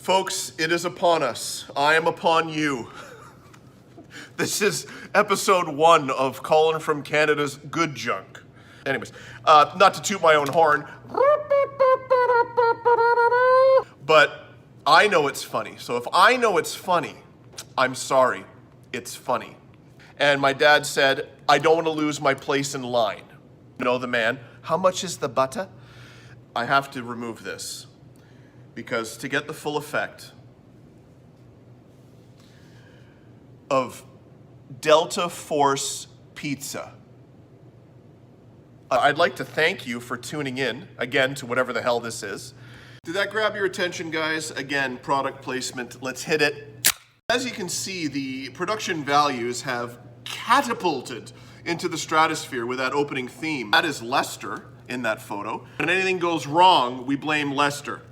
Folks, it is upon us. I am upon you. This is episode 1 of Colin from Canada's Good Junk. Anyways, not to toot my own horn, but I know it's funny. So if I know it's funny, I'm sorry, it's funny. And my dad said, I don't want to lose my place in line. You know the man, how much is the butter? I have to remove this because to get the full effect of Delta Force Pizza, I'd like to thank you for tuning in, again, to whatever the hell this is. Did that grab your attention, guys? Again, product placement, let's hit it. As you can see, the production values have catapulted into the stratosphere with that opening theme. That is Lester in that photo. When anything goes wrong, we blame Lester.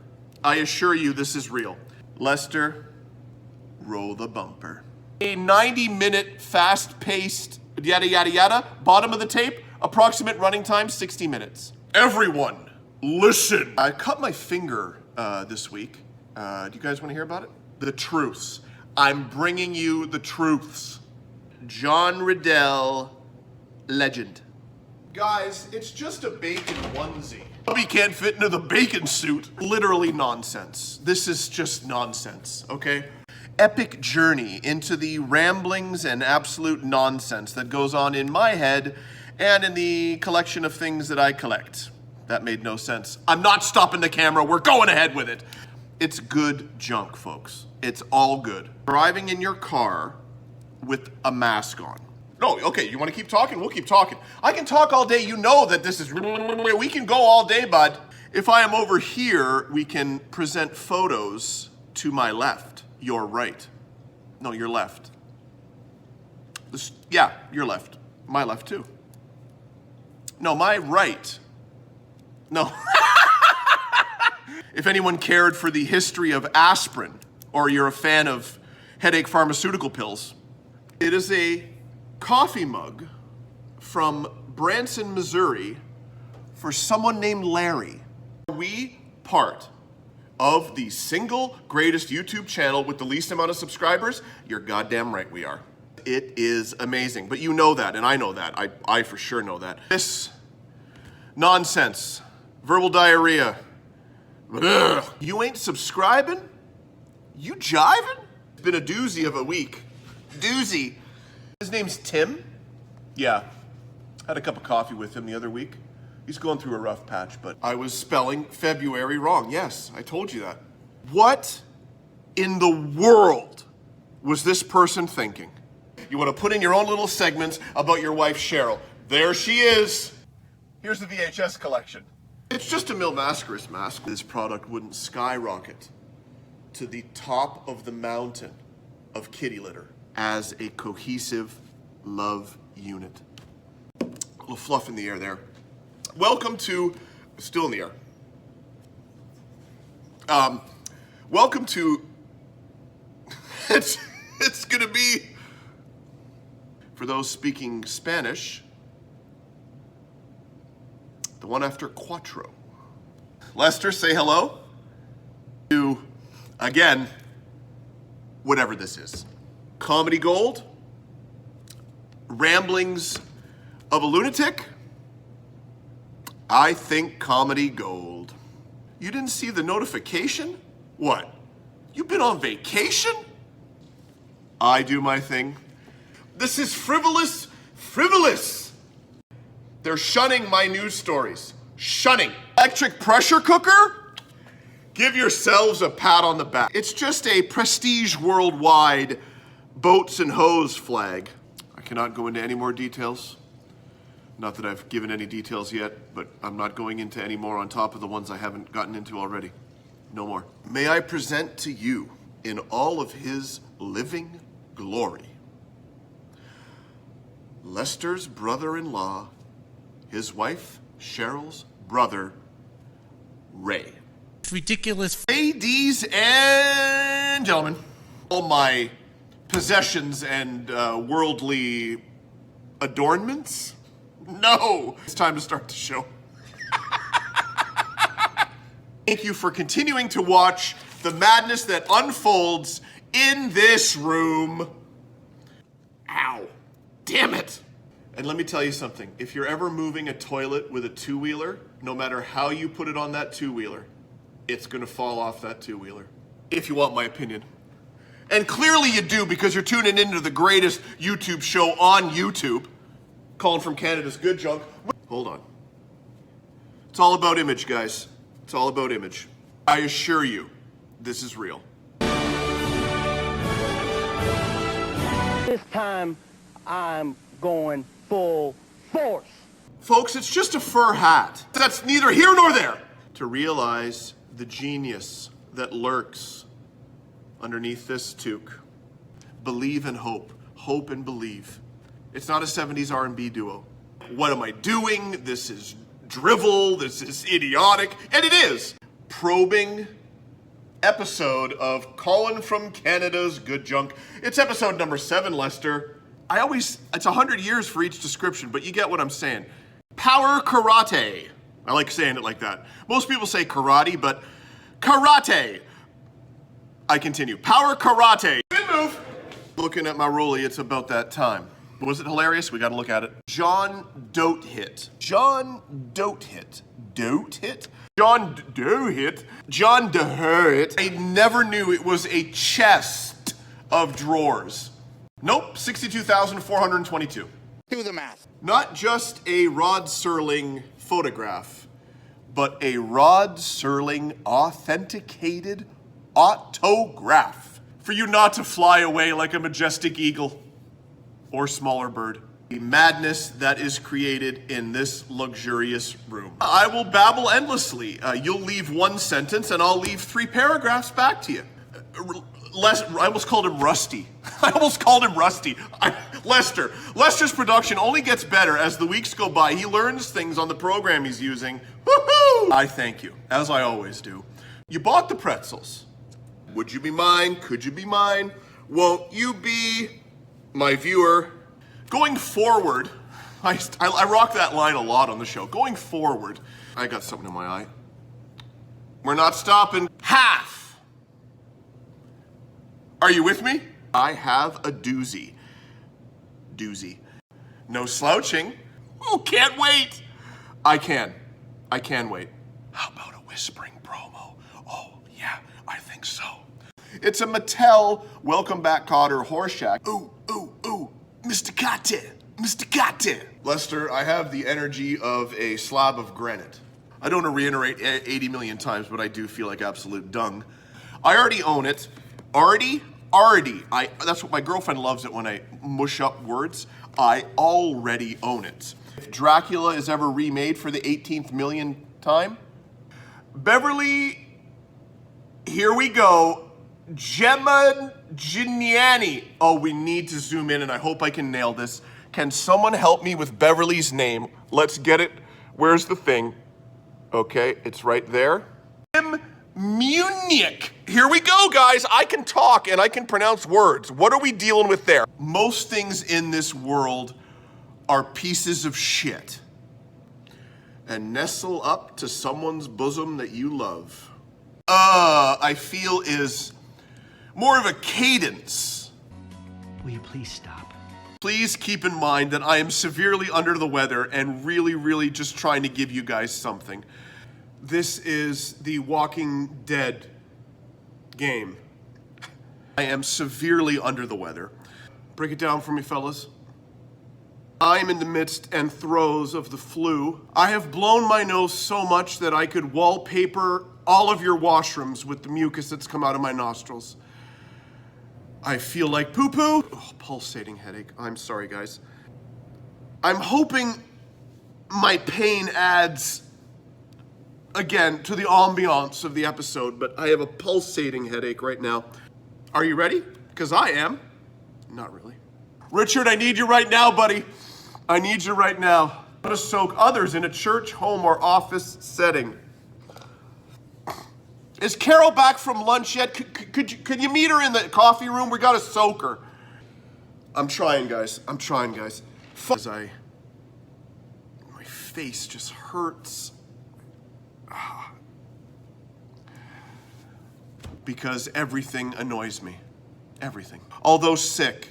I assure you this is real. Lester, roll the bumper. A 90-minute, fast-paced, yada, yada, yada, bottom of the tape, approximate running time, 60 minutes. Everyone, listen. I cut my finger this week. Do you guys want to hear about it? The truths. I'm bringing you the truths. John Riddell, legend. Guys, it's just a bacon onesie. Bobby can't fit into the bacon suit. Literally nonsense. This is just nonsense, okay? Epic journey into the ramblings and absolute nonsense that goes on in my head and in the collection of things that I collect. That made no sense. I'm not stopping the camera. We're going ahead with it. It's good junk, folks. It's all good. Driving in your car with a mask on. No, okay, you want to keep talking? We'll keep talking. I can talk all day. You know that this is... We can go all day, bud. If I am over here, we can present photos to my left. Your right. No, your left. Yeah, your left. My left, too. No, my right. No. If anyone cared for the history of aspirin, or you're a fan of headache pharmaceutical pills, it is a coffee mug from Branson, Missouri for someone named Larry. Are we part of the single greatest YouTube channel with the least amount of subscribers? You're goddamn right we are. It is amazing, but you know that, and I know that. I for sure know that. This nonsense, verbal diarrhea. Ugh. You ain't subscribing? You jiving? It's been a doozy of a week. Doozy. His name's Tim. Yeah, had a cup of coffee with him the other week. He's going through a rough patch, but I was spelling February wrong. Yes, I told you that. What in the world was this person thinking? You want to put in your own little segments about your wife, Cheryl. There she is. Here's the VHS collection. It's just a Mil Mascaris mask. This product wouldn't skyrocket to the top of the mountain of kitty litter as a cohesive love unit. A little fluff in the air there. Welcome to, still in the air. Welcome to, it's gonna be, for those speaking Spanish, the one after Cuatro. Lester, say hello to, again, whatever this is. Comedy Gold, Ramblings of a Lunatic. I think Comedy Gold. You didn't see the notification? What? You've been on vacation? I do my thing. This is frivolous. They're shunning my news stories. Shunning. Electric pressure cooker? Give yourselves a pat on the back. It's just a prestige worldwide boats and hose flag. I cannot go into any more details. Not that I've given any details yet, but I'm not going into any more on top of the ones I haven't gotten into already. No more. May I present to you, in all of his living glory, Lester's brother-in-law, his wife, Cheryl's brother, Ray. It's ridiculous. Ladies and gentlemen, all my possessions and worldly adornments? No! It's time to start the show. Thank you for continuing to watch the madness that unfolds in this room. Ow. Damn it. And let me tell you something. If you're ever moving a toilet with a two-wheeler, no matter how you put it on that two-wheeler, it's gonna fall off that two-wheeler. If you want my opinion. And clearly you do, because you're tuning into the greatest YouTube show on YouTube. Colin from Canada's Good Junk. Hold on. It's all about image, guys. It's all about image. I assure you, this is real. This time, I'm going full force. Folks, it's just a fur hat. That's neither here nor there. To realize the genius that lurks underneath this toque. Believe and hope. Hope and believe. It's not a 70s R&B duo. What am I doing? This is drivel. This is idiotic. And it is. Probing episode of Colin from Canada's Good Junk. It's episode number 7, Lester. It's 100 years for each description, but you get what I'm saying. Power karate. I like saying it like that. Most people say karate, but karate. I continue. Power karate. Good move. Looking at my rollie, it's about that time. Was it hilarious? We gotta look at it. John Dote Hit. John Dote Hit. Dote Hit? John Doe Hit. John Doe Hit. I never knew it was a chest of drawers. Nope, 62,422. Do the math. Not just a Rod Serling photograph, but a Rod Serling authenticated autograph. For you not to fly away like a majestic eagle or smaller bird. The madness that is created in this luxurious room. I will babble endlessly. You'll leave one sentence and I'll leave 3 paragraphs back to you. I almost called him Rusty. Lester. Lester's production only gets better as the weeks go by. He learns things on the program he's using. Woohoo! I thank you, as I always do. You bought the pretzels. Would you be mine? Could you be mine? Won't you be my viewer? Going forward, I rock that line a lot on the show. Going forward, I got something in my eye. We're not stopping. Half. Are you with me? I have a doozy. Doozy. No slouching. Oh, can't wait. I can wait. How about a whispering promo? Oh, yeah, I think so. It's a Mattel Welcome Back Kotter Horseshack. Ooh, ooh, ooh. Mr. Kate. Mr. Kate. Lester, I have the energy of a slab of granite. I don't want to reiterate 80 million times, but I do feel like absolute dung. I already own it. Already. That's what my girlfriend loves it when I mush up words. I already own it. If Dracula is ever remade for the 18th millionth time, Beverly, here we go. Gemma Giniani. Oh, we need to zoom in and I hope I can nail this. Can someone help me with Beverly's name? Let's get it. Where's the thing? Okay, it's right there. Munich. Here we go, guys. I can talk and I can pronounce words. What are we dealing with there? Most things in this world are pieces of shit. And nestle up to someone's bosom that you love. I feel is more of a cadence. Will you please stop? Please keep in mind that I am severely under the weather and really just trying to give you guys something. This is the Walking Dead game. I am severely under the weather. Break it down for me, fellas. I'm in the midst and throes of the flu. I have blown my nose so much that I could wallpaper all of your washrooms with the mucus that's come out of my nostrils. I feel like poo-poo. Oh, pulsating headache. I'm sorry, guys. I'm hoping my pain adds, again, to the ambiance of the episode, but I have a pulsating headache right now. Are you ready? Because I am. Not really. Richard, I need you right now, buddy. I need you right now. How to soak others in a church, home, or office setting. Is Carol back from lunch yet? Could you meet her in the coffee room? We gotta soak her. I'm trying, guys. My face just hurts. because everything annoys me. Everything. Although sick,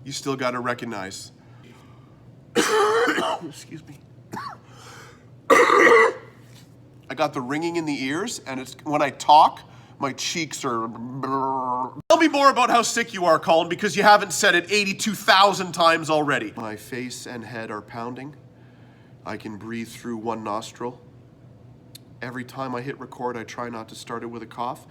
you still gotta recognize. Excuse me. I got the ringing in the ears, and it's when I talk, my cheeks are... Tell me more about how sick you are, Colin, because you haven't said it 82,000 times already. My face and head are pounding. I can breathe through one nostril. Every time I hit record, I try not to start it with a cough.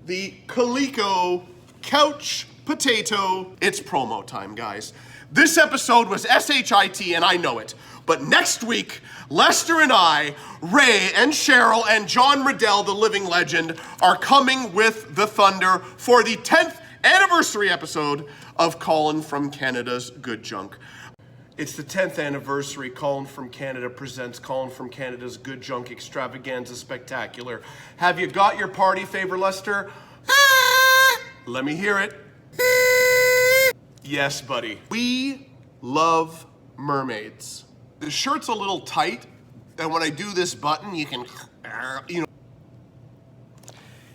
The Coleco Couch Potato. It's promo time, guys. This episode was SHIT, and I know it. But next week, Lester and I, Ray and Cheryl and John Riddell, the living legend, are coming with the thunder for the 10th anniversary episode of Colin from Canada's Good Junk. It's the 10th anniversary. Colin from Canada presents Colin from Canada's Good Junk Extravaganza Spectacular. Have you got your party favor, Lester? Let me hear it. Yes, buddy. We love mermaids. The shirt's a little tight, and when I do this button, you can, you know.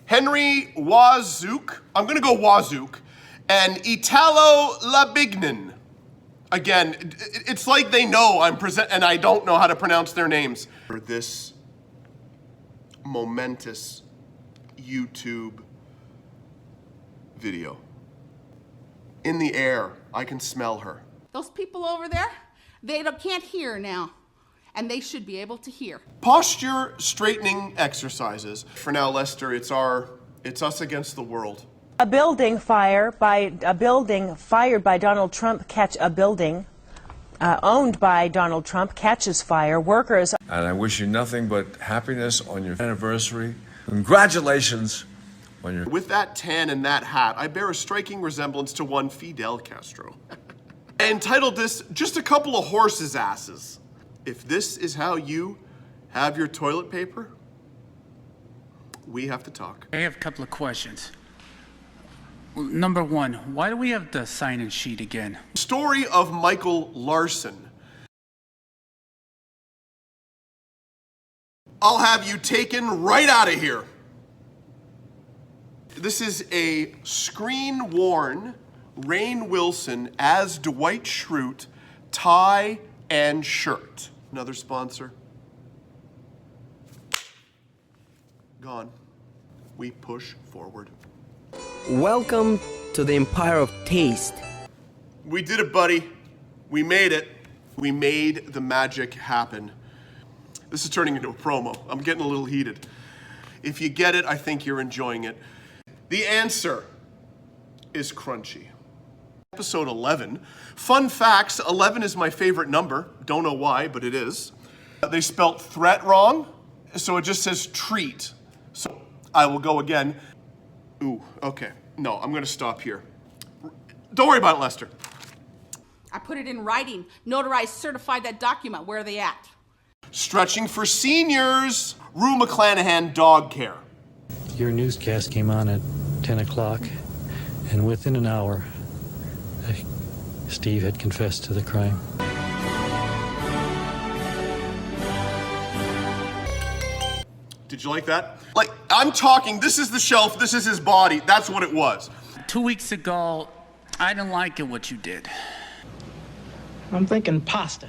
Henry Wazook, I'm gonna go Wazook, and Italo Labignan. Again, it's like they know I'm and I don't know how to pronounce their names. For this momentous YouTube video. In the air, I can smell her. Those people over there, they can't hear now, and they should be able to hear. Posture straightening exercises. For now, Lester, it's us against the world. A building fired by Donald Trump owned by Donald Trump catches fire. Workers. And I wish you nothing but happiness on your anniversary. Congratulations on your... With that tan and that hat, I bear a striking resemblance to one Fidel Castro. I entitled this, Just a Couple of Horses' Asses. If this is how you have your toilet paper, we have to talk. I have a couple of questions. Number one, why do we have the sign-in sheet again? Story of Michael Larson. I'll have you taken right out of here. This is a screen-worn Rainn Wilson as Dwight Schrute tie and shirt. Another sponsor. Gone. We push forward. Welcome to the Empire of Taste. We did it, buddy. We made it. We made the magic happen. This is turning into a promo. I'm getting a little heated. If you get it, I think you're enjoying it. The answer is crunchy. Episode 11. Fun facts, 11 is my favorite number. Don't know why, but it is. They spelt threat wrong, so it just says treat. So I will go again. Ooh, okay. No, I'm gonna stop here. Don't worry about it, Lester. I put it in writing, notarized, certified that document. Where are they at? Stretching for seniors. Rue McClanahan Dog Care. Your newscast came on at 10 o'clock, and within an hour, Steve had confessed to the crime. Did you like that? Like, I'm talking, this is the shelf, this is his body. That's what it was. 2 weeks ago, I didn't like it what you did. I'm thinking pasta.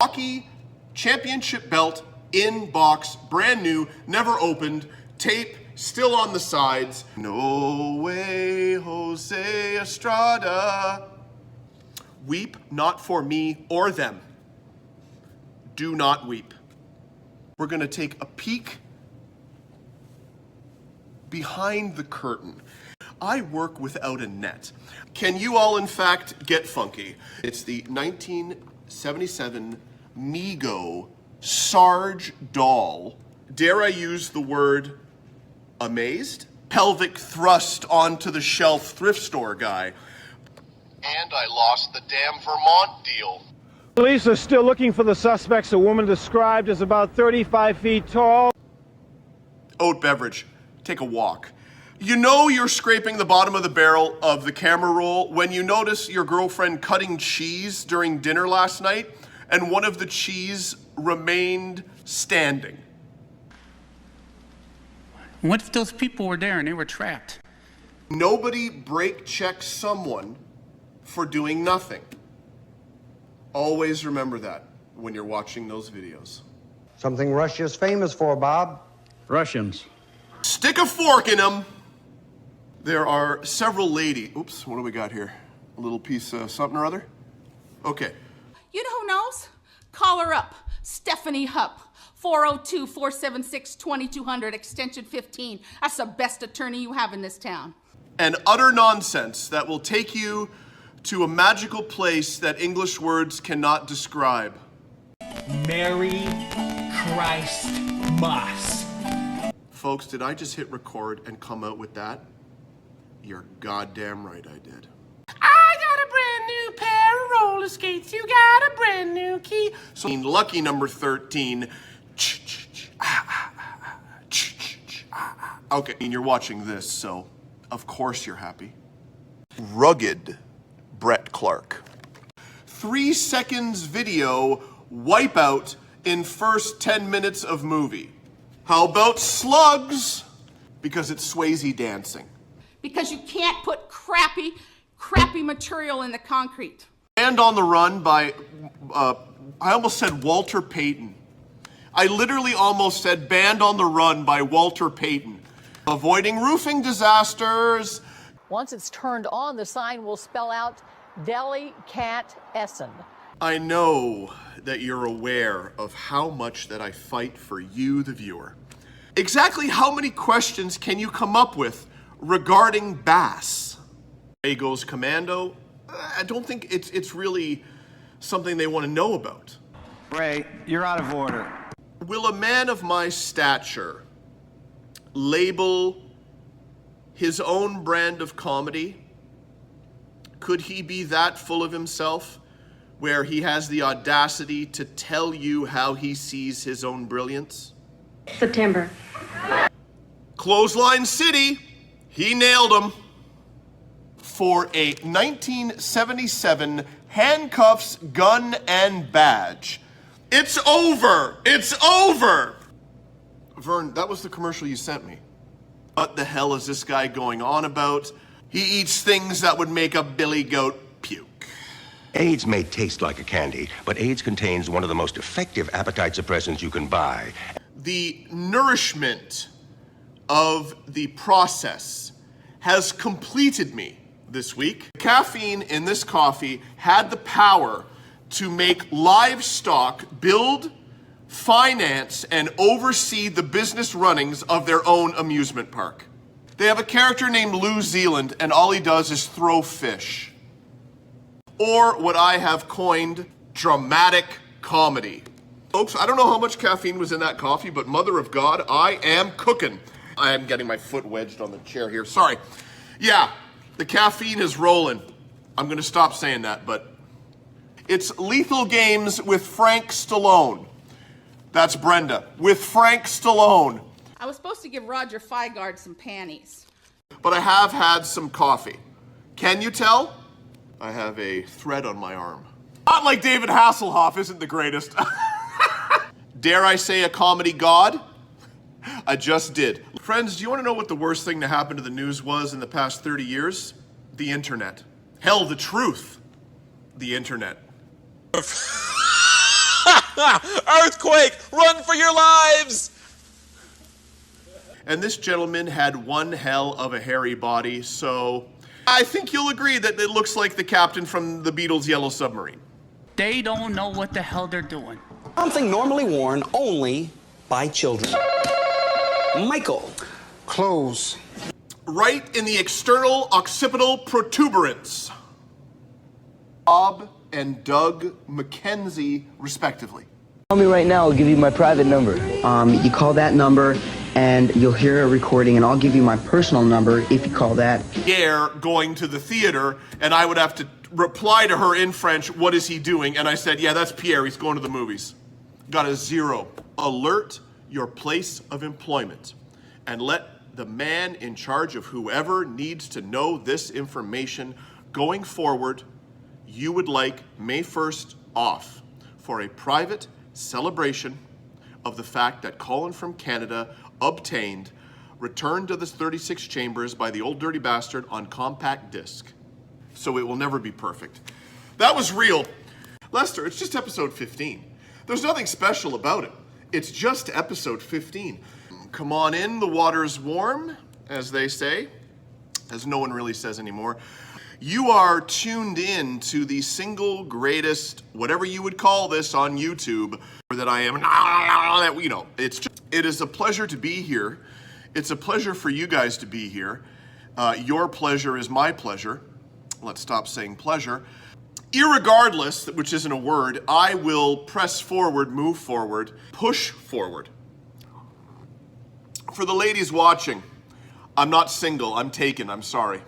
Hockey championship belt in box, brand new, never opened, tape still on the sides. No way, Jose Estrada. Weep not for me or them. Do not weep. We're gonna take a peek behind the curtain. I work without a net. Can you all, in fact, get funky? It's the 1977 Mego Sarge doll. Dare I use the word amazed? Pelvic thrust onto the shelf thrift store guy. And I lost the damn Vermont deal. Police are still looking for the suspects, a woman described as about 35 feet tall. Oat beverage, take a walk. You know you're scraping the bottom of the barrel of the camera roll when you notice your girlfriend cutting cheese during dinner last night and one of the cheese remained standing. What if those people were there and they were trapped? Nobody brake checks someone for doing nothing. Always remember that when you're watching those videos. Something Russia's famous for, Bob. Russians. Stick a fork in them. There are several oops, what do we got here? A little piece of something or other? Okay. You know who knows? Call her up. Stephanie Hupp. 402-476-2200, extension 15. That's the best attorney you have in this town. And utter nonsense that will take you to a magical place that English words cannot describe. Mary Christ Moss. Folks, did I just hit record and come out with that? You're goddamn right I did. I got a brand new pair of roller skates. You got a brand new key. So lucky number 13. Okay, and you're watching this, so of course you're happy. Rugged Brett Clark. 3 seconds video wipeout in first 10 minutes of movie. How about slugs? Because it's Swayze dancing. Because you can't put crappy material in the concrete. And on the Run by, I almost said Walter Payton. I literally almost said Band on the Run by Walter Payton. Avoiding roofing disasters. Once it's turned on, the sign will spell out Deli Cat Essen. I know that you're aware of how much that I fight for you, the viewer. Exactly how many questions can you come up with regarding bass? Ray goes commando. I don't think it's really something they want to know about. Ray, you're out of order. Will a man of my stature label his own brand of comedy? Could he be that full of himself where he has the audacity to tell you how he sees his own brilliance? September. Clothesline City, he nailed him. For a 1977 handcuffs, gun, and badge. It's over! It's over! Vern, that was the commercial you sent me. What the hell is this guy going on about? He eats things that would make a billy goat puke. AIDS may taste like a candy, but AIDS contains one of the most effective appetite suppressants you can buy. The nourishment of the process has completed me this week. Caffeine in this coffee had the power to make livestock build, finance, and oversee the business runnings of their own amusement park. They have a character named New Zealand, and all he does is throw fish. Or what I have coined, dramatic comedy. Folks, I don't know how much caffeine was in that coffee, but mother of God, I am cooking. I am getting my foot wedged on the chair here. Sorry. Yeah, the caffeine is rolling. I'm going to stop saying that, but it's Lethal Games with Frank Stallone. That's Brenda. With Frank Stallone. I was supposed to give Roger Feigard some panties. But I have had some coffee. Can you tell? I have a thread on my arm. Not like David Hasselhoff isn't the greatest. Dare I say a comedy god? I just did. Friends, do you want to know what the worst thing to happen to the news was in the past 30 years? The internet. Hell, the truth. The internet. Earthquake! Run for your lives! And this gentleman had one hell of a hairy body, so I think you'll agree that it looks like the captain from the Beatles' Yellow Submarine. They don't know what the hell they're doing. Something normally worn only by children. Michael. Clothes. Right in the external occipital protuberance. Bob and Doug McKenzie, respectively. Call me right now, I'll give you my private number. You call that number and you'll hear a recording, and I'll give you my personal number if you call that. Pierre going to the theater, and I would have to reply to her in French, what is he doing? And I said, yeah, that's Pierre, he's going to the movies. Got a 0. Alert your place of employment and let the man in charge of whoever needs to know this information going forward. You would like May 1st off for a private celebration of the fact that Colin from Canada obtained returned to the 36 chambers by the old dirty bastard on compact disc. So it will never be perfect. That was real. Lester, it's just episode 15. There's nothing special about it. It's just episode 15. Come on in, the water's warm, as they say, as no one really says anymore. You are tuned in to the single greatest, whatever you would call this on YouTube, that I am, you know, it is a pleasure to be here. It's a pleasure for you guys to be here. Your pleasure is my pleasure. Let's stop saying pleasure. Irregardless, which isn't a word, I will press forward, move forward, push forward. For the ladies watching, I'm not single, I'm taken, I'm sorry.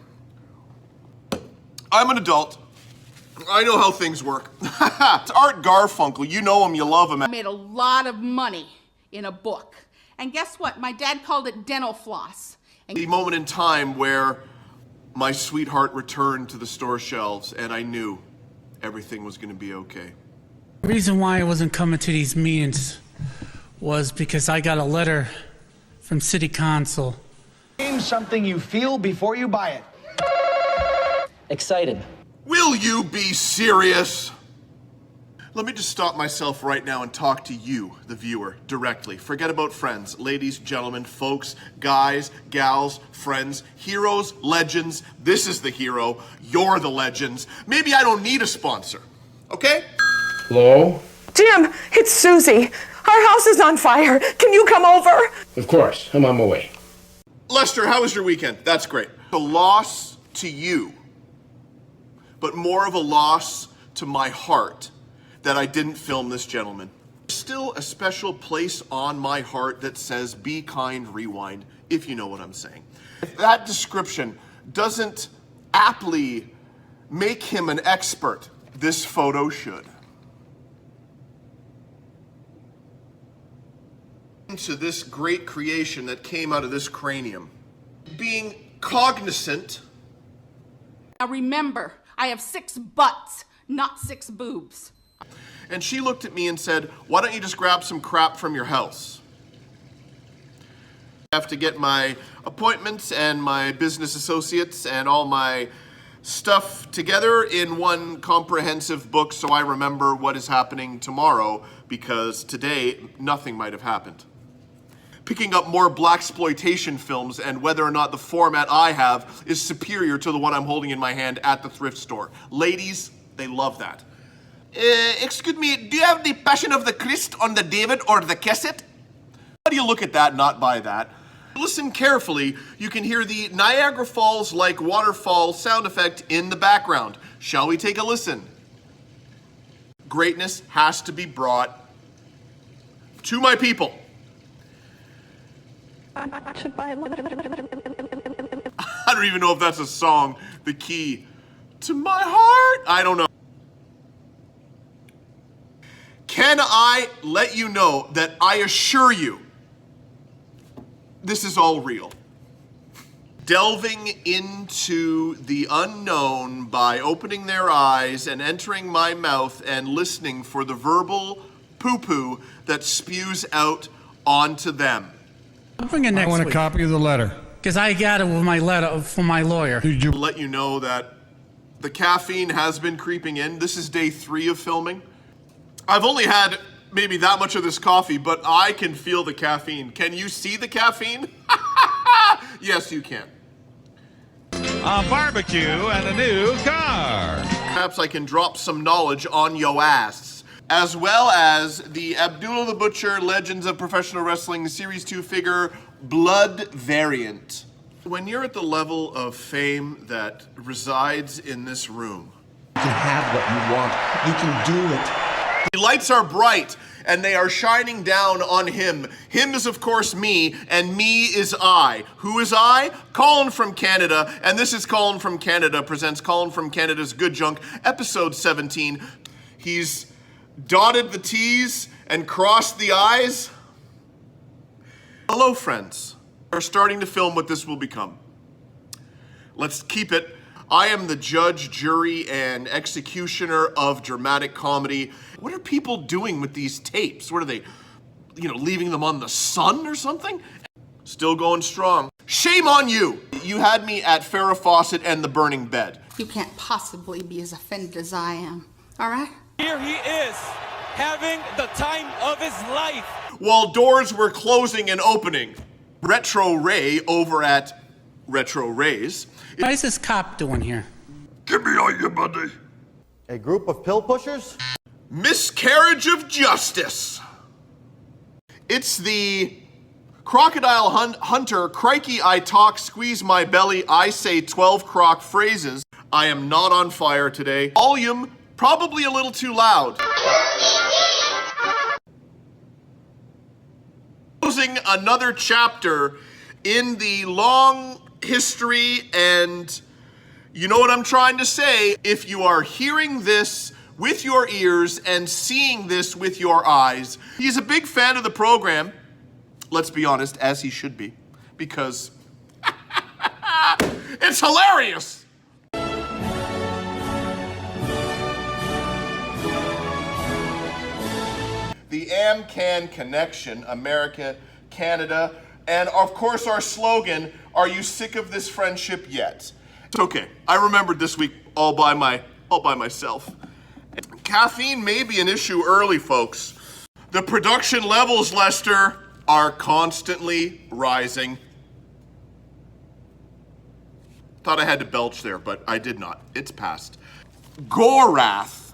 I'm an adult. I know how things work. It's Art Garfunkel, you know him, you love him. I made a lot of money in a book. And guess what? My dad called it dental floss. And the moment in time where my sweetheart returned to the store shelves and I knew everything was going to be okay. The reason why I wasn't coming to these meetings was because I got a letter from City Council. Name something you feel before you buy it. Excited. Will you be serious? Let me just stop myself right now and talk to you, the viewer, directly. Forget about friends, ladies, gentlemen, folks, guys, gals, friends, heroes, legends. This is the hero. You're the legends. Maybe I don't need a sponsor, okay? Hello? Jim, it's Susie. Our house is on fire. Can you come over? Of course. I'm on my way. Lester, how was your weekend? That's great. A loss to you, but more of a loss to my heart that I didn't film this gentleman. Still a special place on my heart that says, be kind, rewind, if you know what I'm saying. If that description doesn't aptly make him an expert, this photo should. Into this great creation that came out of this cranium. Being cognizant. now remember, I have 6 butts, not 6 boobs. And she looked at me and said, why don't you just grab some crap from your house? I have to get my appointments and my business associates and all my stuff together in one comprehensive book so I remember what is happening tomorrow, because today nothing might have happened. Picking up more blaxploitation films and whether or not the format I have is superior to the one I'm holding in my hand at the thrift store. Ladies, they love that. Excuse me, do you have the Passion of the Christ on the David or the cassette? How do you look at that and not buy that? Listen carefully, you can hear the Niagara Falls like waterfall sound effect in the background. Shall we take a listen? Greatness has to be brought to my people. I don't even know if that's a song. The key to my heart? I don't know. Can I let you know that I assure you, this is all real. Delving into the unknown by opening their eyes and entering my mouth and listening for the verbal poo-poo that spews out onto them. I'll bring it next week. I want a copy of the letter. Because I got it with my letter from my lawyer. Let you know that the caffeine has been creeping in. This is day 3 of filming. I've only had maybe that much of this coffee, but I can feel the caffeine. Can you see the caffeine? Yes, you can. A barbecue and a new car. Perhaps I can drop some knowledge on yo ass. As well as the Abdullah the Butcher Legends of Professional Wrestling Series 2 figure Blood variant. When you're at the level of fame that resides in this room, You can have what you want. You can do it. the lights are bright and they are shining down on him. Him is of course me, and me is I. Who is I? Colin from Canada, and this is Colin from Canada presents Colin from Canada's Good Junk, episode 17. He's dotted the T's and crossed the I's. Hello friends. We're starting to film what this will become. Let's keep it. I am the judge, jury, and executioner of dramatic comedy. What are people doing with these tapes? What are they, leaving them on the sun or something? Still going strong. Shame on you. You had me at Farrah Fawcett and the burning bed. You can't possibly be as offended as I am, all right? Here he is, having the time of his life. While doors were closing and opening, Retro Ray over at Retro Rays. What is this cop doing here? Give me all your money. A group of pill pushers? Miscarriage of justice. It's the Crocodile Hunter, crikey, I talk, squeeze my belly, I say 12 croc phrases. I am not on fire today. Volume, probably a little too loud. Closing another chapter in the long history, and you know what I'm trying to say. If you are hearing this with your ears and seeing this with your eyes, he's a big fan of the program. Let's be honest, as he should be, because it's hilarious. The AmCan connection, America, Canada, and of course our slogan, are you sick of this friendship yet? It's okay, I remembered this week all by myself. Caffeine may be an issue early, folks. The production levels, Lester, are constantly rising. Thought I had to belch there, but I did not. It's past. Gorath.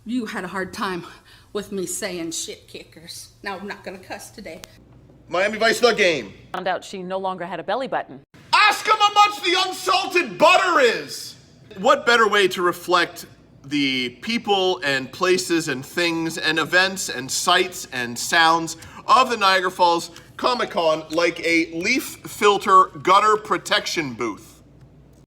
You had a hard time with me saying shit kickers. Now I'm not gonna cuss today. Miami Vice the game. Found out she no longer had a belly button. Ask him how much the unsalted butter is. What better way to reflect the people and places and things and events and sights and sounds of the Niagara Falls Comic-Con like a leaf filter gutter protection booth.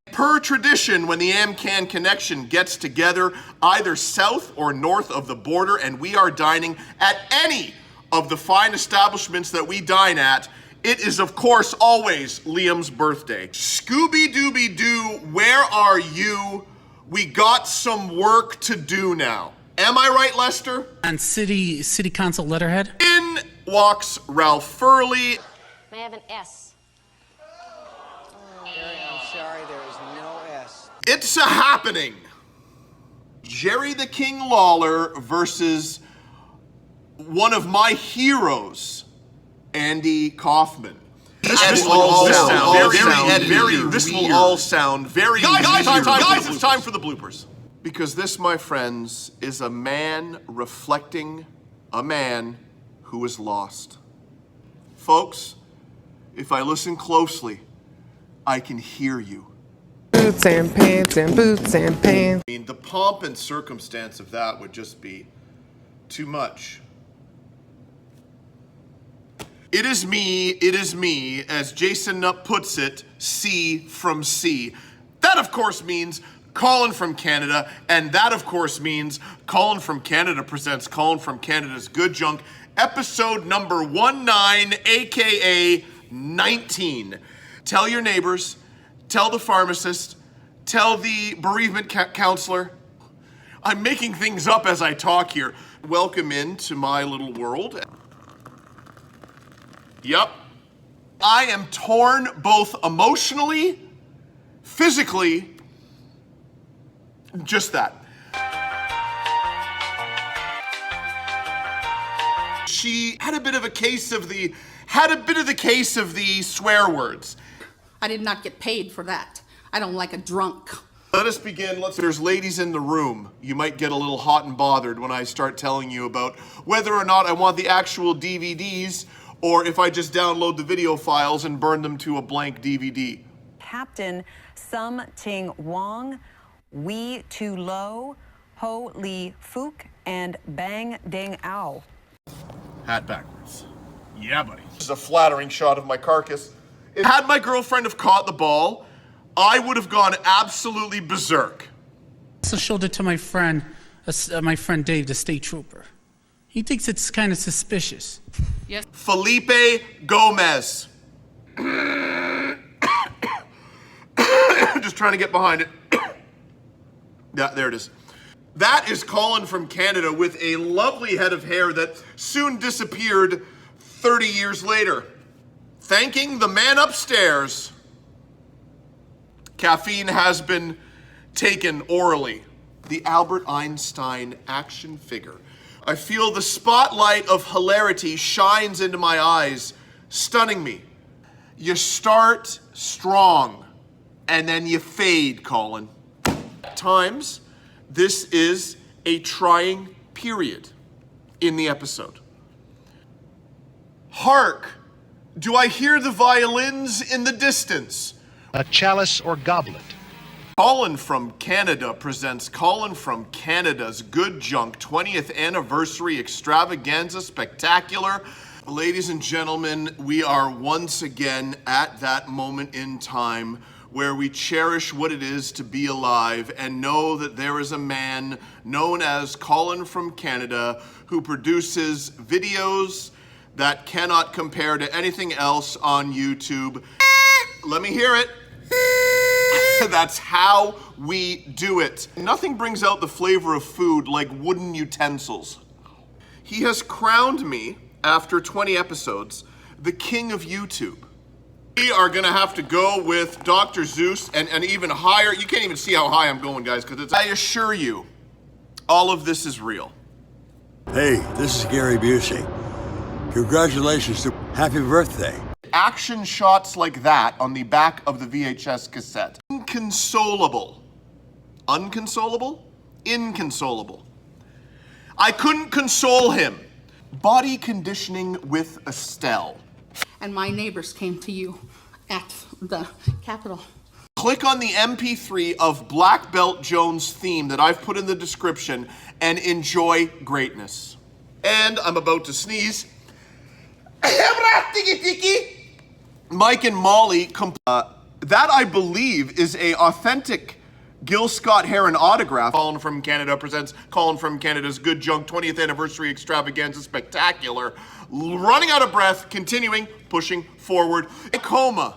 Per tradition, when the AmCan connection gets together either south or north of the border and we are dining at any of the fine establishments that we dine at, it is of course always Liam's birthday. Scooby-Dooby-Doo, where are you? We got some work to do now. Am I right, Lester? On city council letterhead? In walks Ralph Furley. May I have an S? I'm sorry, there is no S. It's a happening. Jerry the King Lawler versus one of my heroes, Andy Kaufman. This will all sound very Guys, it's time for the bloopers. Because this, my friends, is a man reflecting a man who is lost. Folks, if I listen closely, I can hear you. Boots and pants and boots and pants. I mean, the pomp and circumstance of that would just be too much. It is me, as Jason Nutt puts it, C from C. That, of course, means Colin from Canada, and that, of course, means Colin from Canada presents Colin from Canada's Good Junk, episode number 19, aka 19. Tell your neighbors, tell the pharmacist, tell the bereavement counselor. I'm making things up as I talk here. Welcome into my little world. Yep. I am torn both emotionally, physically, just that. She had a bit of the case of the swear words. I did not get paid for that. I don't like a drunk. Let us begin. There's ladies in the room. You might get a little hot and bothered when I start telling you about whether or not I want the actual DVDs or if I just download the video files and burn them to a blank DVD. Captain Sum Ting Wong, Wee Tu Lo, Ho Li Fook, and Bang Ding Ao. Hat backwards. Yeah, buddy. This is a flattering shot of my carcass. Had my girlfriend have caught the ball, I would have gone absolutely berserk. I also showed it to my friend Dave, the state trooper. He thinks it's kind of suspicious. Yes. Felipe Gomez. Just trying to get behind it. Yeah, there it is. That is Colin from Canada with a lovely head of hair that soon disappeared 30 years later. Thanking the man upstairs. Caffeine has been taken orally. The Albert Einstein action figure. I feel the spotlight of hilarity shines into my eyes, stunning me. You start strong, and then you fade, Colin. At times, this is a trying period in the episode. Hark! Do I hear the violins in the distance? A chalice or goblet. Colin from Canada presents Colin from Canada's Good Junk 20th Anniversary Extravaganza Spectacular. Ladies and gentlemen, we are once again at that moment in time where we cherish what it is to be alive and know that there is a man known as Colin from Canada who produces videos that cannot compare to anything else on YouTube. Let me hear it. That's how we do it. Nothing brings out the flavor of food like wooden utensils. He has crowned me, after 20 episodes, the king of YouTube. We are gonna have to go with Dr. Zeus and even higher. You can't even see how high I'm going, guys, because I assure you, all of this is real. Hey, this is Gary Busey. Congratulations to happy birthday. Action shots like that on the back of the VHS cassette. Inconsolable. Unconsolable? Inconsolable. I couldn't console him. Body conditioning with Estelle. And my neighbors came to you at the Capitol. Click on the MP3 of Black Belt Jones' theme that I've put in the description and enjoy greatness. And I'm about to sneeze. Mike and Molly, that I believe is a authentic Gil Scott-Heron autograph. Colin from Canada presents Colin from Canada's Good Junk 20th Anniversary Extravaganza Spectacular. Running out of breath, continuing, pushing forward. A coma.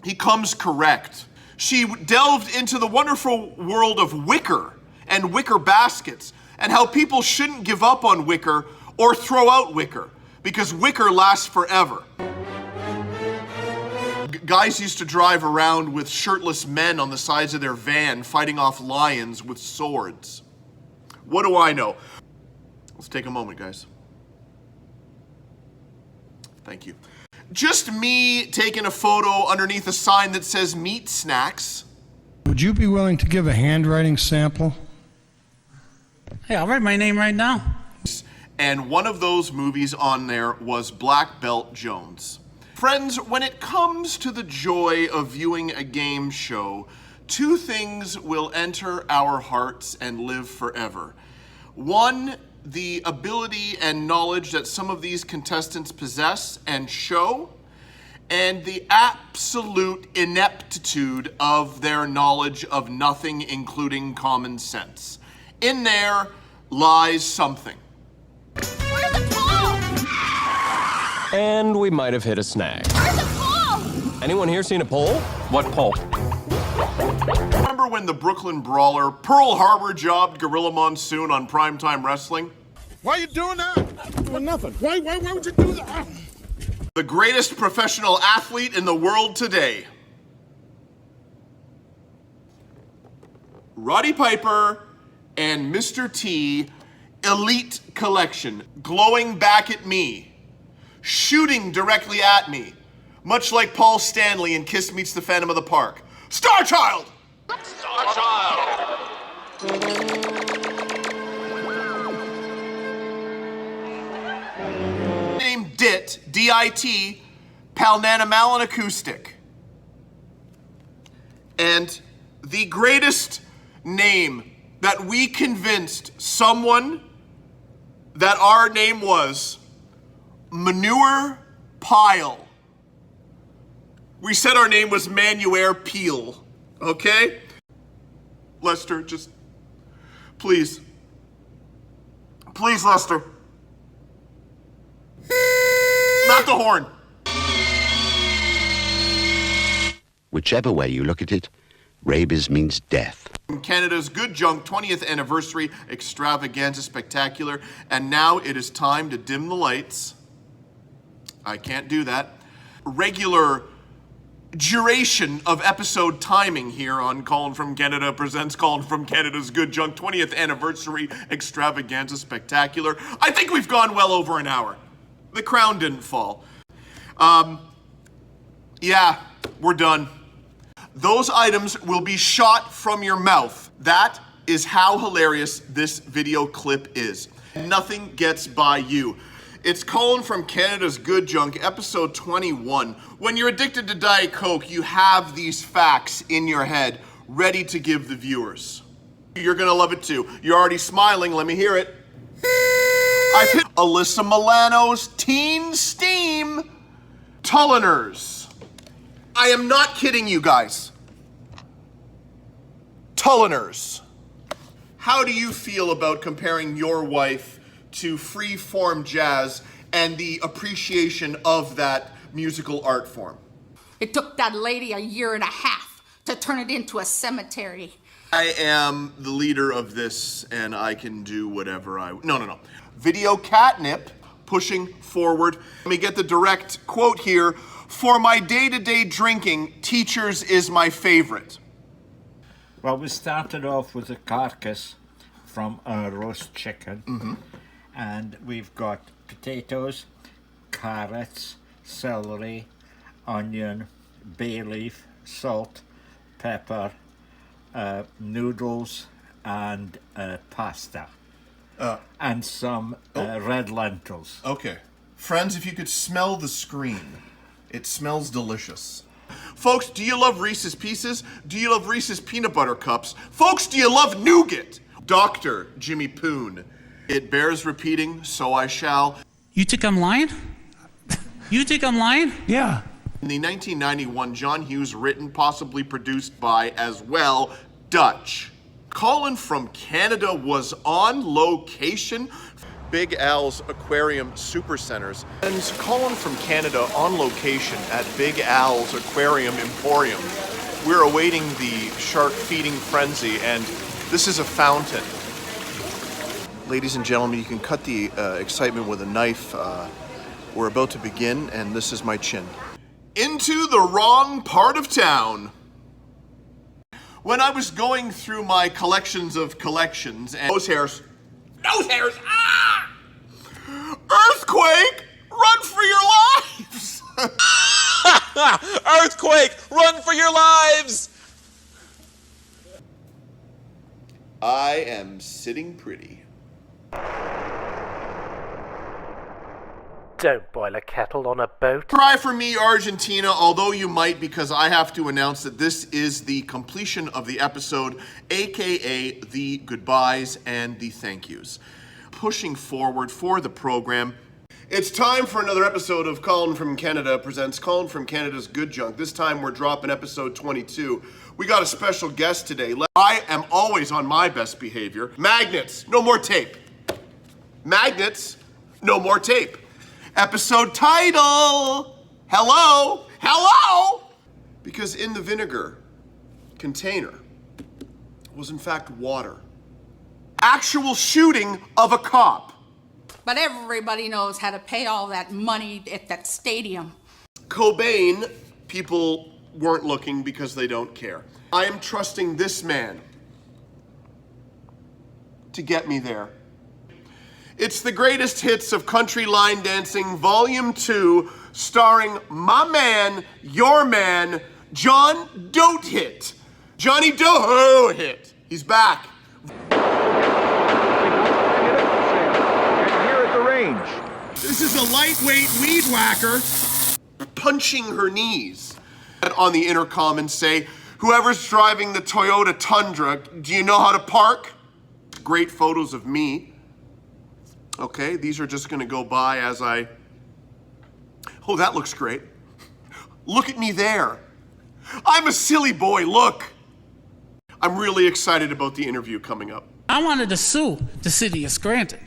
He comes correct. She delved into the wonderful world of wicker and wicker baskets and how people shouldn't give up on wicker or throw out wicker because wicker lasts forever. Guys used to drive around with shirtless men on the sides of their van fighting off lions with swords. What do I know? Let's take a moment, guys. Thank you. Just me taking a photo underneath a sign that says meat snacks. Would you be willing to give a handwriting sample? Hey, I'll write my name right now. And one of those movies on there was Black Belt Jones. Friends, when it comes to the joy of viewing a game show, two things will enter our hearts and live forever. One, the ability and knowledge that some of these contestants possess and show, and the absolute ineptitude of their knowledge of nothing, including common sense. In there lies something. Where's the ball? And we might have hit a snag. Where's the ball? Anyone here seen a pole? What pole? Remember when the Brooklyn Brawler Pearl Harbor jobbed Gorilla Monsoon on Primetime Wrestling? Why are you doing that? I'm doing nothing. Why would you do that? The greatest professional athlete in the world today. Roddy Piper and Mr. T Elite Collection, glowing back at me, shooting directly at me, much like Paul Stanley in Kiss Meets the Phantom of the Park. Star Child! Star Child! Name DIT, D-I-T, Palnanamalin Acoustic. And the greatest name that we convinced someone that our name was Manure Pile. We said our name was Manuaire Peel, okay? Lester, just please. Please, Lester. Not the horn. Whichever way you look at it, rabies means death. Canada's Good Junk 20th Anniversary Extravaganza Spectacular, and now it is time to dim the lights. I can't do that. regular duration of episode timing here on Colin from Canada presents Colin from Canada's Good Junk 20th Anniversary Extravaganza Spectacular. I think we've gone well over an hour. The crown didn't fall. Yeah, we're done. Those items will be shot from your mouth. That is how hilarious this video clip is. Nothing gets by you. It's Colin from Canada's Good Junk, episode 21. When you're addicted to Diet Coke, you have these facts in your head ready to give the viewers. You're gonna love it too. You're already smiling, let me hear it. I've hit Alyssa Milano's Teen Steam Tulliners. I am not kidding you guys. Tulliners. How do you feel about comparing your wife to free-form jazz and the appreciation of that musical art form? It took that lady a year and a half to turn it into a cemetery. I am the leader of this, and I can do whatever I... No. Video catnip, pushing forward. Let me get the direct quote here. For my day-to-day drinking, Teachers is my favorite. Well, we started off with a carcass from a roast chicken. And we've got potatoes, carrots, celery, onion, bay leaf, salt, pepper, noodles, and pasta. And some red lentils. Okay. Friends, if you could smell the screen, it smells delicious. Folks, do you love Reese's Pieces? Do you love Reese's Peanut Butter Cups? Folks, do you love nougat? Dr. Jimmy Poon. It bears repeating, so I shall. You think I'm lying? You think I'm lying? Yeah. In the 1991 John Hughes written, possibly produced by, as well, Dutch. Colin from Canada was on location. Big Al's Aquarium Supercenters. And Colin from Canada on location at Big Al's Aquarium Emporium. We're awaiting the shark feeding frenzy, and this is a fountain. Ladies and gentlemen, you can cut the excitement with a knife. We're about to begin, and this is my chin. Into the wrong part of town. When I was going through my collections of collections, and nose hairs, ah! Earthquake, run for your lives! Earthquake, run for your lives! I am sitting pretty. Don't boil a kettle on a boat. Cry for me, Argentina, although you might, because I have to announce that this is the completion of the episode, aka the goodbyes and the thank yous. Pushing forward for the program, it's time for another episode of Colin from Canada presents Colin from Canada's Good Junk. This time we're dropping episode 22. We got a special guest today. I am always on my best behavior. Magnets, no more tape. Magnets, no more tape. Episode title, hello. Because in the vinegar container was in fact water. Actual shooting of a cop. But everybody knows how to pay all that money at that stadium. Cobain, people weren't looking because they don't care. I am trusting this man to get me there. It's the greatest hits of country line dancing, volume 2, starring my man, your man, John Doe-Hit. Johnny Doe-Hit. He's back. This is a lightweight weed whacker punching her knees on the intercom and say, whoever's driving the Toyota Tundra, do you know how to park? Great photos of me. Okay, these are just gonna go by as I... Oh, that looks great. Look at me there. I'm a silly boy, look. I'm really excited about the interview coming up. I wanted to sue the city of Scranton.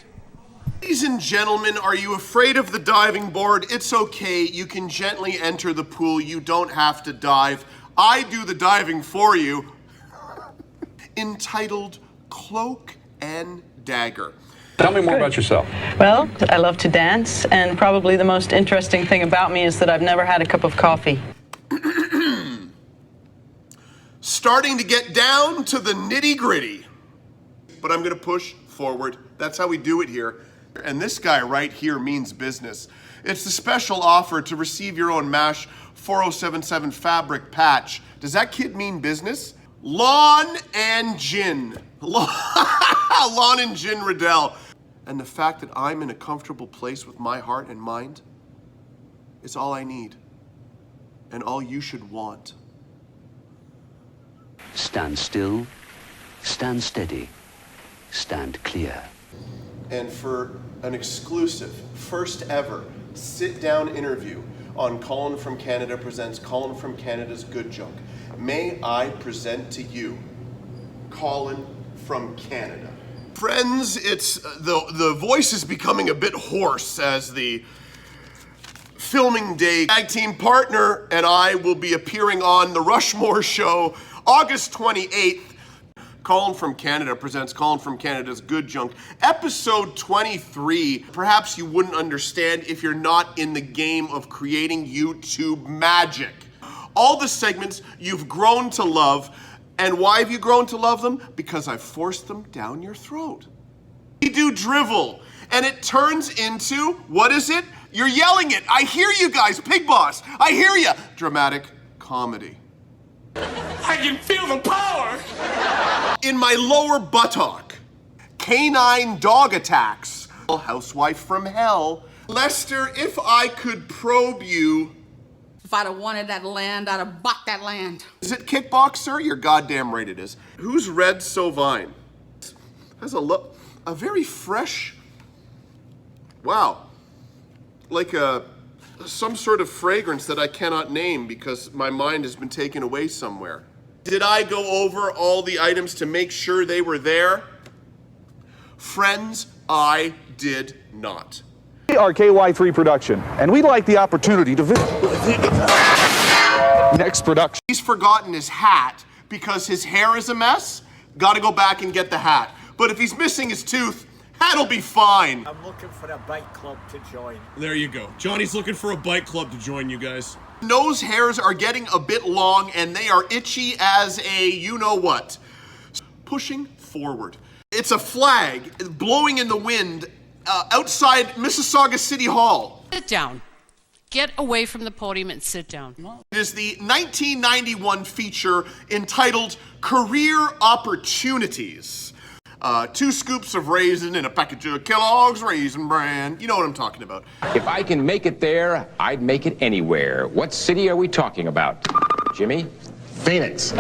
Ladies and gentlemen, are you afraid of the diving board? It's okay, you can gently enter the pool. You don't have to dive. I do the diving for you. Entitled Cloak and Dagger. Tell me more about yourself. Well, I love to dance, and probably the most interesting thing about me is that I've never had a cup of coffee. Starting to get down to the nitty-gritty. But I'm gonna push forward. That's how we do it here. And this guy right here means business. It's the special offer to receive your own MASH 4077 fabric patch. Does that kid mean business? Lawn and gin. Lawn and gin Riddell. And the fact that I'm in a comfortable place with my heart and mind is all I need. And all you should want. Stand still, stand steady, stand clear. And for an exclusive, first ever, sit-down interview on Colin from Canada Presents Colin from Canada's Good Junk, may I present to you Colin from Canada. Friends, it's the voice is becoming a bit hoarse as the filming day tag team partner and I will be appearing on the Rushmore show August 28th. Colin from Canada presents Colin from Canada's Good Junk, episode 23. Perhaps you wouldn't understand if you're not in the game of creating YouTube magic. All the segments you've grown to love. And why have you grown to love them? Because I've forced them down your throat. We do drivel, and it turns into, what is it? You're yelling it. I hear you guys, Pig Boss. I hear you. Dramatic comedy. I can feel the power! In my lower buttock, canine dog attacks. Housewife from hell. Lester, if I could probe you. If I'd have wanted that land, I'd have bought that land. Is it Kickboxer? You're goddamn right it is. Who's Red Sovine? Has a very fresh, wow, like some sort of fragrance that I cannot name because my mind has been taken away somewhere. Did I go over all the items to make sure they were there? Friends, I did not. We are KY3 Production, and we'd like the opportunity to visit next production. He's forgotten his hat because his hair is a mess. Gotta go back and get the hat. But if he's missing his tooth, that'll be fine. I'm looking for a bike club to join. There you go. Johnny's looking for a bike club to join you guys. Nose hairs are getting a bit long and they are itchy as a you-know-what. Pushing forward. It's a flag blowing in the wind outside Mississauga City Hall. Sit down. Get away from the podium and sit down. It is the 1991 feature entitled Career Opportunities. 2 scoops of raisin and a package of Kellogg's Raisin Bran. You know what I'm talking about. If I can make it there, I'd make it anywhere. What city are we talking about, Jimmy? Phoenix.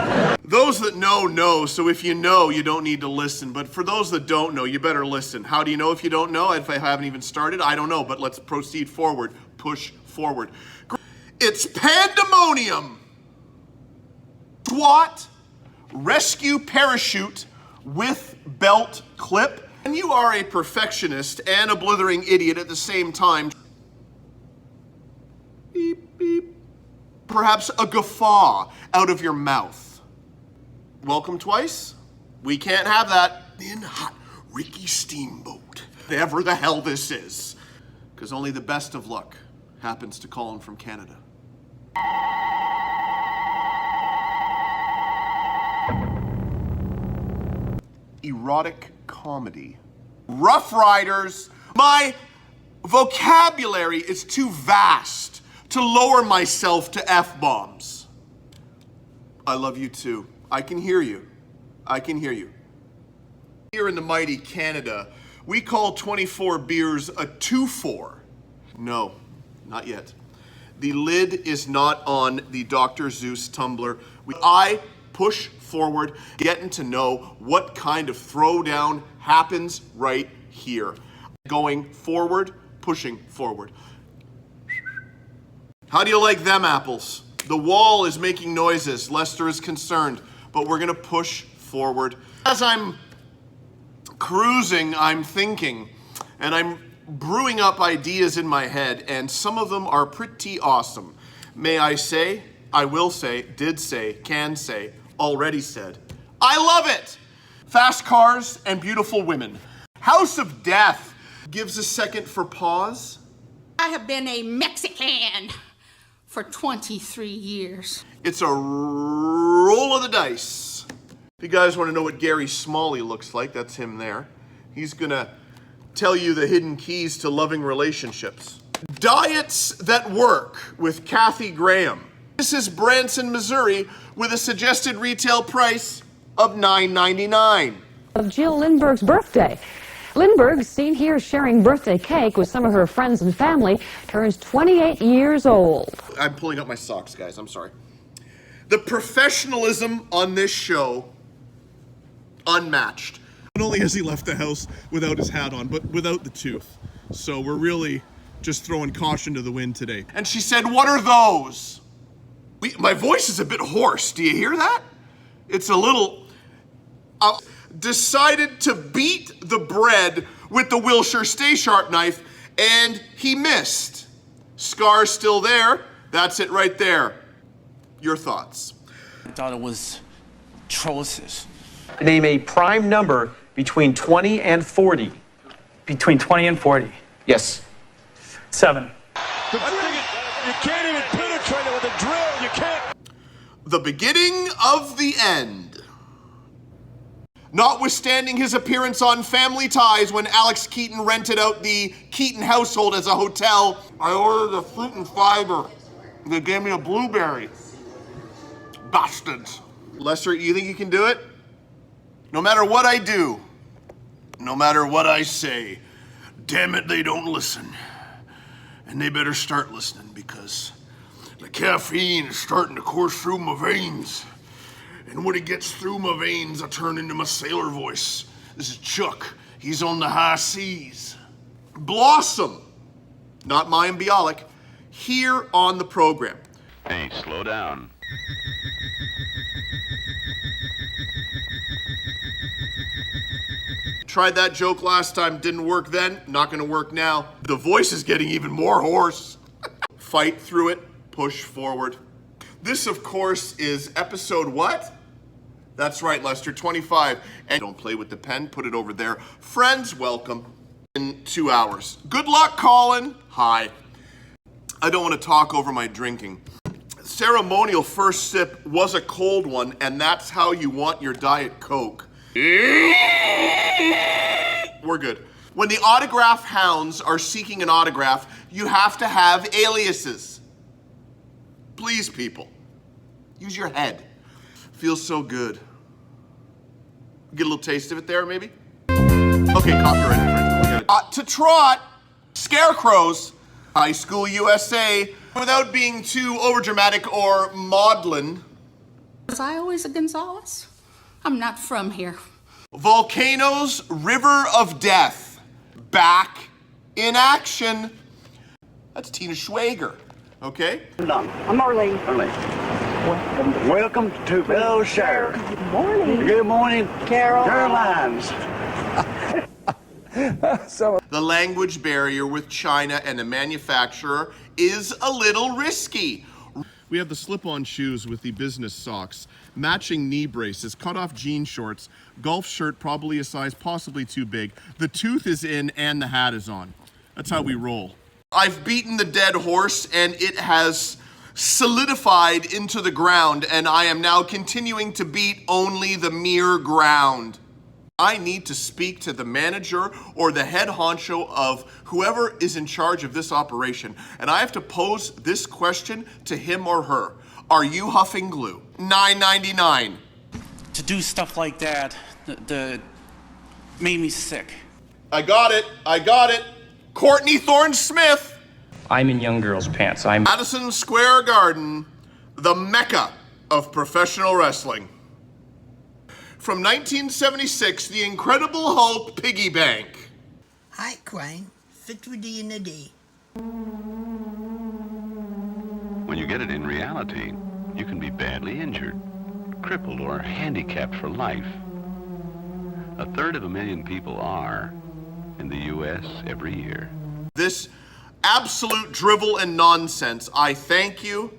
Those that know, so if you know, you don't need to listen. But for those that don't know, you better listen. How do you know if you don't know? If I haven't even started, I don't know, but let's proceed forward. Push forward. It's pandemonium. SWAT, rescue parachute with belt clip. And you are a perfectionist and a blithering idiot at the same time. Beep, beep. Perhaps a guffaw out of your mouth. Welcome twice? We can't have that. In hot Ricky Steamboat. Whatever the hell this is. Because only the best of luck happens to Colin from Canada. Erotic comedy. Rough Riders. My vocabulary is too vast to lower myself to F-bombs. I love you too. I can hear you. I can hear you. Here in the mighty Canada, we call 24 beers a 2-4. No, not yet. The lid is not on the Dr. Zeus tumbler. I push forward, getting to know what kind of throwdown happens right here. Going forward, pushing forward. How do you like them apples? The wall is making noises. Lester is concerned, but we're gonna push forward. As I'm cruising, I'm thinking, and I'm brewing up ideas in my head, and some of them are pretty awesome. May I say, I will say, did say, can say, already said, I love it! Fast cars and beautiful women. House of Death gives a second for pause. I have been a Mexican for 23 years. It's a roll of the dice. If you guys want to know what Gary Smalley looks like, that's him there. He's gonna tell you the hidden keys to loving relationships. Diets That Work with Kathy Graham. This is Branson, Missouri, with a suggested retail price of $9.99. Of Jill Lindbergh's birthday. Lindbergh, seen here sharing birthday cake with some of her friends and family, turns 28 years old. I'm pulling up my socks, guys. I'm sorry. The professionalism on this show, unmatched. Not only has he left the house without his hat on, but without the tooth. So we're really just throwing caution to the wind today. And she said, "What are those?" My voice is a bit hoarse. Do you hear that? It's a little... decided to beat the bread with the Wilshire Stay Sharp knife, and he missed. Scar still there. That's it right there. Your thoughts? I thought it was atrocious. Name a prime number between 20 and 40. Between 20 and 40. Yes. 7. You can't even penetrate it with a drill. You can't. The beginning of the end. Notwithstanding his appearance on Family Ties when Alex Keaton rented out the Keaton household as a hotel, I ordered a fruit and fiber. They gave me a blueberry. Bastards. Lester, you think you can do it? No matter what I do, no matter what I say, damn it, they don't listen. And they better start listening because the caffeine is starting to course through my veins. And when it gets through my veins, I turn into my sailor voice. This is Chuck. He's on the high seas. Blossom, not Mayim Bialik, here on the program. Hey, slow down. Tried that joke last time, didn't work then, not gonna work now. The voice is getting even more hoarse. Fight through it, push forward. This, of course, is episode what? That's right, Lester, 25. And don't play with the pen, put it over there. Friends, welcome in 2 hours. Good luck, Colin. Hi. I don't want to talk over my drinking. Ceremonial first sip was a cold one, and that's how you want your Diet Coke. We're good. When the autograph hounds are seeking an autograph, you have to have aliases. Please, people, use your head. Feels so good. Get a little taste of it there, maybe? Okay, copyright infringement. To trot, Scarecrows, High School USA, without being too overdramatic or maudlin. Was I always a Gonzalez? I'm not from here. Volcanoes, River of Death, back in action. That's Tina Schwager, okay? I'm Arlene. Welcome to Bell Share. Good morning. Good morning, Carolines. The language barrier with China and a manufacturer is a little risky. We have the slip-on shoes with the business socks, matching knee braces, cut-off jean shorts, golf shirt probably a size possibly too big. The tooth is in and the hat is on. That's how we roll. I've beaten the dead horse and it has solidified into the ground, and I am now continuing to beat only the mere ground. I need to speak to the manager or the head honcho of whoever is in charge of this operation, and I have to pose this question to him or her. Are you huffing glue? $9.99. To do stuff like that, made me sick. I got it. Courtney Thorne-Smith. I'm in young girls' pants. I'm Madison Square Garden, the mecca of professional wrestling. From 1976, the Incredible Hulk Piggy Bank. Hi, Quang. Fit with D in the D. When you get it in reality, you can be badly injured, crippled, or handicapped for life. 1/3 of a million people are in the U.S. every year. This absolute drivel and nonsense. I thank you.